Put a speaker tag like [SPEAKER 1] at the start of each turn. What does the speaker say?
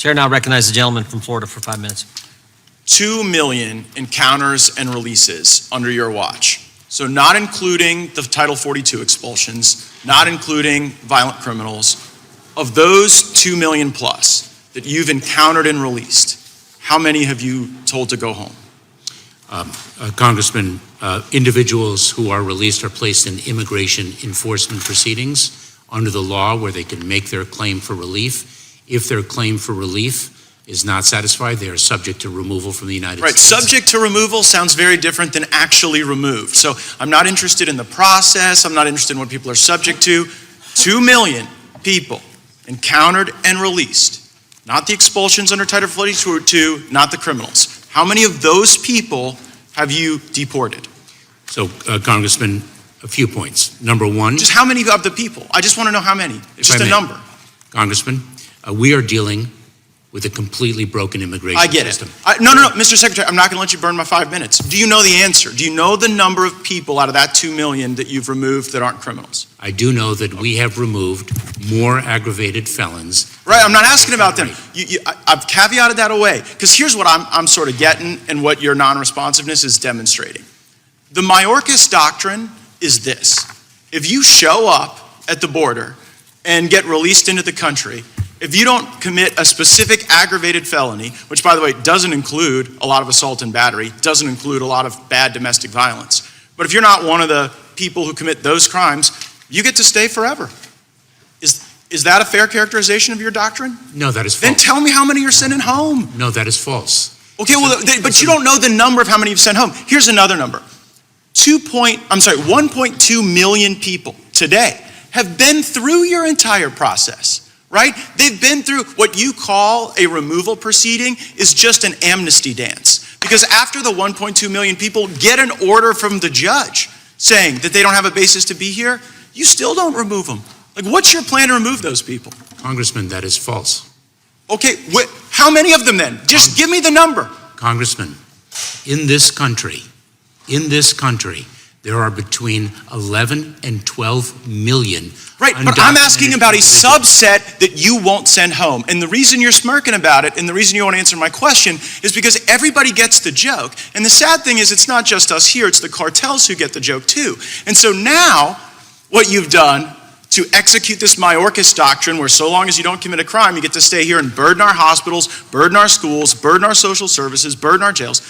[SPEAKER 1] Chair now recognizes the gentleman from Florida for 5 minutes.
[SPEAKER 2] 2 million encounters and releases under your watch. So not including the Title 42 expulsions, not including violent criminals. Of those 2 million plus that you've encountered and released, how many have you told to go home?
[SPEAKER 3] Congressman, individuals who are released are placed in immigration enforcement proceedings under the law where they can make their claim for relief. If their claim for relief is not satisfied, they are subject to removal from the United States.
[SPEAKER 2] Right, subject to removal sounds very different than actually removed. So I'm not interested in the process, I'm not interested in what people are subject to. 2 million people encountered and released. Not the expulsions under Title 42, not the criminals. How many of those people have you deported?
[SPEAKER 3] So, Congressman, a few points. Number one.
[SPEAKER 2] Just how many of the people? I just want to know how many. It's just a number.
[SPEAKER 3] Congressman, we are dealing with a completely broken immigration system.
[SPEAKER 2] I get it. No, Mr. Secretary, I'm not going to let you burn my 5 minutes. Do you know the answer? Do you know the number of people out of that 2 million that you've removed that aren't criminals?
[SPEAKER 3] I do know that we have removed more aggravated felons.
[SPEAKER 2] Right, I'm not asking about them. I've caveated that away, because here's what I'm sort of getting and what your non-responsiveness is demonstrating. The Mayorkas doctrine is this. If you show up at the border and get released into the country, if you don't commit a specific aggravated felony, which by the way doesn't include a lot of assault and battery, doesn't include a lot of bad domestic violence, but if you're not one of the people who commit those crimes, you get to stay forever. Is that a fair characterization of your doctrine?
[SPEAKER 3] No, that is false.
[SPEAKER 2] Then tell me how many you're sending home.
[SPEAKER 3] No, that is false.
[SPEAKER 2] Okay, well, but you don't know the number of how many you've sent home. Here's another number. 1.2 million people today have been through your entire process, right? They've been through what you call a removal proceeding is just an amnesty dance. Because after the 1.2 million people get an order from the judge saying that they don't have a basis to be here, you still don't remove them. Like, what's your plan to remove those people?
[SPEAKER 3] Congressman, that is false.
[SPEAKER 2] Okay, how many of them then? Just give me the number.
[SPEAKER 3] Congressman, in this country, there are between 11 and 12 million.
[SPEAKER 2] Right, but I'm asking about a subset that you won't send home. And the reason you're smirking about it and the reason you won't answer my question is because everybody gets the joke. And the sad thing is it's not just us here, it's the cartels who get the joke too. And so now what you've done to execute this Mayorkas doctrine where so long as you don't commit a crime, you get to stay here and burden our hospitals, burden our schools, burden our social services, burden our jails.